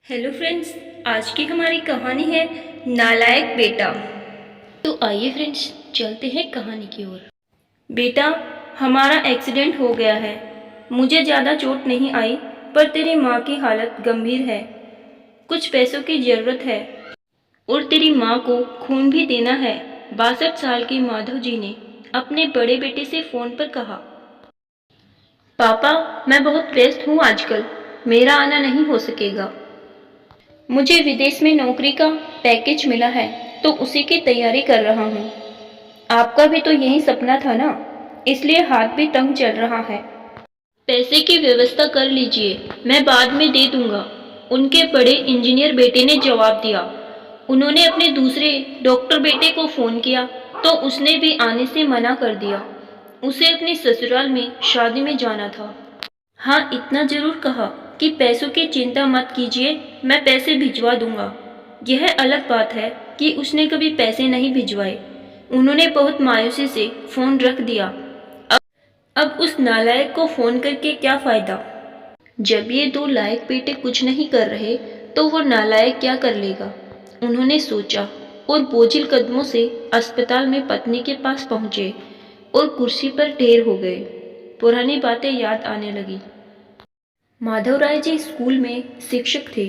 Hello friends, आज की हमारी कहानी है नालायक बेटा। तो आइए फ्रेंड्स, चलते हैं कहानी की ओर। बेटा, हमारा एक्सीडेंट हो गया है। मुझे ज़्यादा चोट नहीं आई, पर तेरी माँ की हालत गंभीर है। कुछ पैसों की ज़रूरत है और तेरी माँ को खून भी देना है। 62 साल के माधव जी ने अपने बड़े बेटे से फ़ोन पर कहा, पापा, मैं बहुत व्यस्त हूँ आजकल, मेरा आना नहीं हो सकेगा। मुझे विदेश में नौकरी का पैकेज मिला है, तो उसी की तैयारी कर रहा हूँ। आपका भी तो यही सपना था ना, इसलिए हाथ भी तंग चल रहा है। पैसे की व्यवस्था कर लीजिए, मैं बाद में दे दूंगा। उनके बड़े इंजीनियर बेटे ने जवाब दिया। उन्होंने अपने दूसरे डॉक्टर बेटे को फ़ोन किया, तो उसने भी आने से मना कर दिया। उसे अपने ससुराल में शादी में जाना था। हाँ, इतना ज़रूर कहा कि पैसों की चिंता मत कीजिए, मैं पैसे भिजवा दूंगा। यह अलग बात है कि उसने कभी पैसे नहीं भिजवाए। उन्होंने बहुत मायूसी से फ़ोन रख दिया। अब उस नालायक को फ़ोन करके क्या फ़ायदा? जब ये दो लायक बेटे कुछ नहीं कर रहे, तो वो नालायक क्या कर लेगा? उन्होंने सोचा और बोझिल कदमों से अस्पताल में पत्नी के पास पहुंचे और कुर्सी पर ढेर हो गए। पुरानी बातें याद आने लगी। माधवराय जी स्कूल में शिक्षक थे।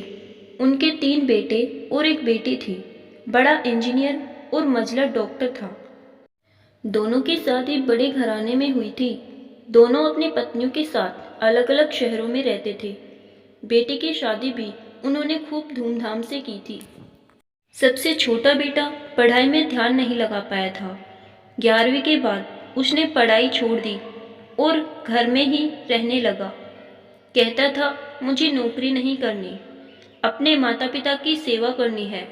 उनके 3 बेटे और एक बेटी थी। बड़ा इंजीनियर और मंझला डॉक्टर था। दोनों की शादी बड़े घराने में हुई थी। दोनों अपनी पत्नियों के साथ अलग अलग शहरों में रहते थे। बेटी की शादी भी उन्होंने खूब धूमधाम से की थी। सबसे छोटा बेटा पढ़ाई में ध्यान नहीं लगा पाया था। 11वीं के बाद उसने पढ़ाई छोड़ दी और घर में ही रहने लगा। कहता था, मुझे नौकरी नहीं करनी, अपने माता पिता की सेवा करनी है।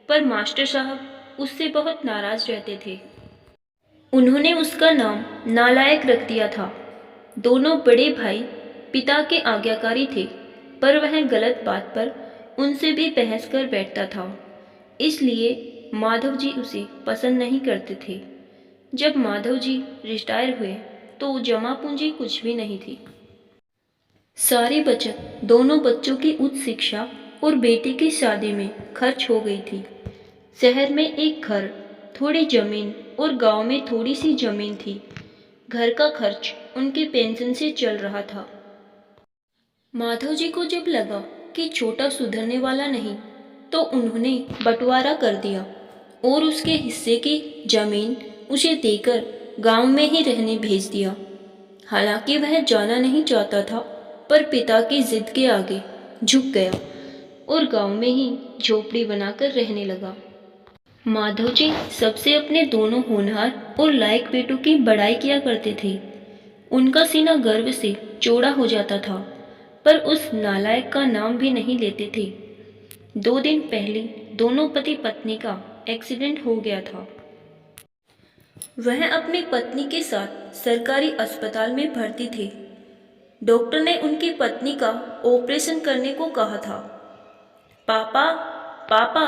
पर मास्टर साहब उससे बहुत नाराज रहते थे। उन्होंने उसका नाम नालायक रख दिया था। दोनों बड़े भाई पिता के आज्ञाकारी थे, पर वह गलत बात पर उनसे भी बहस कर बैठता था। इसलिए माधव जी उसे पसंद नहीं करते थे। जब माधव जी रिटायर हुए, तो जमा पूंजी कुछ भी नहीं थी। सारी बचत दोनों बच्चों की उच्च शिक्षा और बेटी की शादी में खर्च हो गई थी। शहर में एक घर, थोड़ी जमीन और गांव में थोड़ी सी जमीन थी। घर का खर्च उनके पेंशन से चल रहा था। माधव जी को जब लगा कि छोटा सुधरने वाला नहीं, तो उन्होंने बंटवारा कर दिया और उसके हिस्से की जमीन उसे देकर गांव में ही रहने भेज दिया। हालांकि वह जाना नहीं चाहता था, पर पिता की जिद के आगे झुक गया और गांव में ही झोपड़ी बनाकर रहने लगा। माधव जी सबसे अपने दोनों होनहार और लायक बेटों की बड़ाई किया करते थे। उनका सीना गर्व से चौड़ा हो जाता था, पर उस नालायक का नाम भी नहीं लेते थे। 2 दिन पहले दोनों पति पत्नी का एक्सीडेंट हो गया था। वह अपनी पत्नी के साथ सरकारी अस्पताल में भर्ती थे। डॉक्टर ने उनकी पत्नी का ऑपरेशन करने को कहा था। पापा, पापा,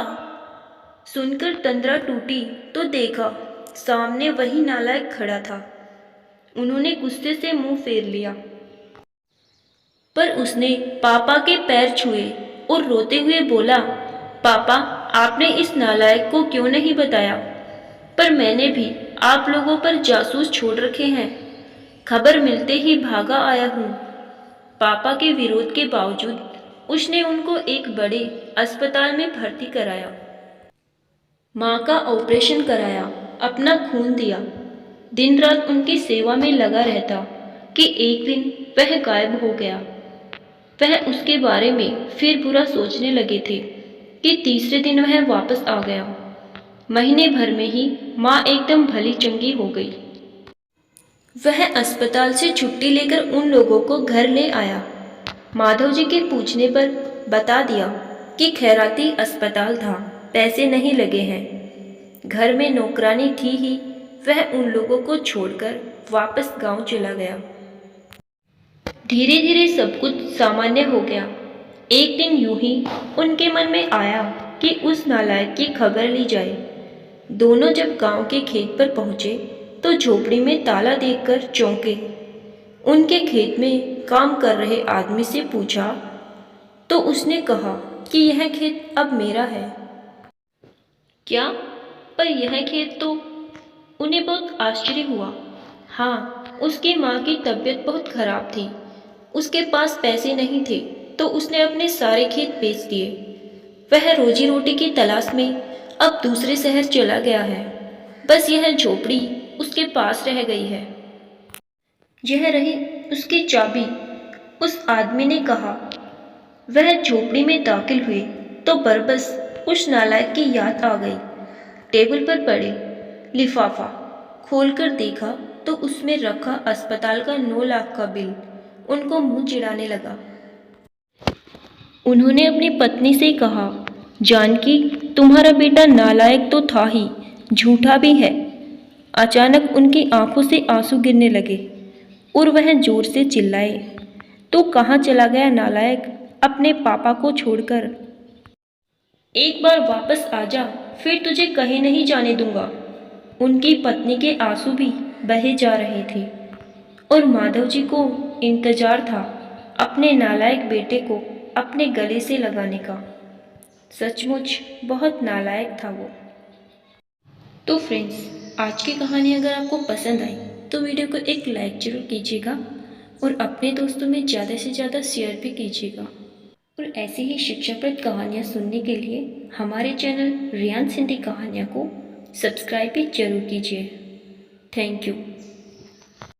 सुनकर तंद्रा टूटी तो देखा सामने वही नालायक खड़ा था। उन्होंने गुस्से से मुंह फेर लिया, पर उसने पापा के पैर छुए और रोते हुए बोला, पापा, आपने इस नालायक को क्यों नहीं बताया? पर मैंने भी आप लोगों पर जासूस छोड़ रखे हैं। खबर मिलते ही भागा आया हूँ। पापा के विरोध के बावजूद उसने उनको एक बड़े अस्पताल में भर्ती कराया। माँ का ऑपरेशन कराया, अपना खून दिया। दिन रात उनकी सेवा में लगा रहता कि एक दिन वह गायब हो गया। वह उसके बारे में फिर बुरा सोचने लगे थे कि तीसरे दिन वह वापस आ गया। महीने भर में ही माँ एकदम भली चंगी हो गई। वह अस्पताल से छुट्टी लेकर उन लोगों को घर ले आया। माधव जी के पूछने पर बता दिया कि खैराती अस्पताल था, पैसे नहीं लगे हैं। घर में नौकरानी थी ही। वह उन लोगों को छोड़कर वापस गांव चला गया। धीरे धीरे सब कुछ सामान्य हो गया। एक दिन यूं ही उनके मन में आया कि उस नालायक की खबर ली जाए। दोनों जब गांव के खेत पर पहुंचे, तो झोपड़ी में ताला देखकर चौंके। उनके खेत में काम कर रहे आदमी से पूछा, तो उसने कहा कि यह खेत अब मेरा है। क्या? पर यह खेत तो। उन्हें बहुत आश्चर्य हुआ। हाँ, उसकी माँ की तबीयत बहुत खराब थी। उसके पास पैसे नहीं थे तो उसने अपने सारे खेत बेच दिए। वह रोजी रोटी की तलाश में अब दूसरे शहर चला गया है। बस यह झोपड़ी उसके पास रह गई है। यह रही उसकी चाबी, उस आदमी ने कहा। वह झोपड़ी में दाखिल हुए तो बरबस उस नालायक की याद आ गई। टेबल पर पड़े लिफाफा खोलकर देखा तो उसमें रखा अस्पताल का 9 लाख का बिल उनको मुंह चिढ़ाने लगा। उन्होंने अपनी पत्नी से कहा, जानकी, तुम्हारा बेटा नालायक तो था ही, झूठा भी है। अचानक उनकी आंखों से आंसू गिरने लगे और वह जोर से चिल्लाए, तू कहाँ चला गया नालायक, अपने पापा को छोड़कर? एक बार वापस आ जा, फिर तुझे कहीं नहीं जाने दूंगा। उनकी पत्नी के आंसू भी बहे जा रहे थे और माधव जी को इंतजार था अपने नालायक बेटे को अपने गले से लगाने का। सचमुच बहुत नालायक था वो। तो फ्रेंड्स, आज की कहानी अगर आपको पसंद आई तो वीडियो को एक लाइक जरूर कीजिएगा और अपने दोस्तों में ज़्यादा से ज़्यादा शेयर भी कीजिएगा। और ऐसे ही शिक्षाप्रद कहानियाँ सुनने के लिए हमारे चैनल रियान हिंदी कहानियाँ को सब्सक्राइब भी जरूर कीजिए। Thank you.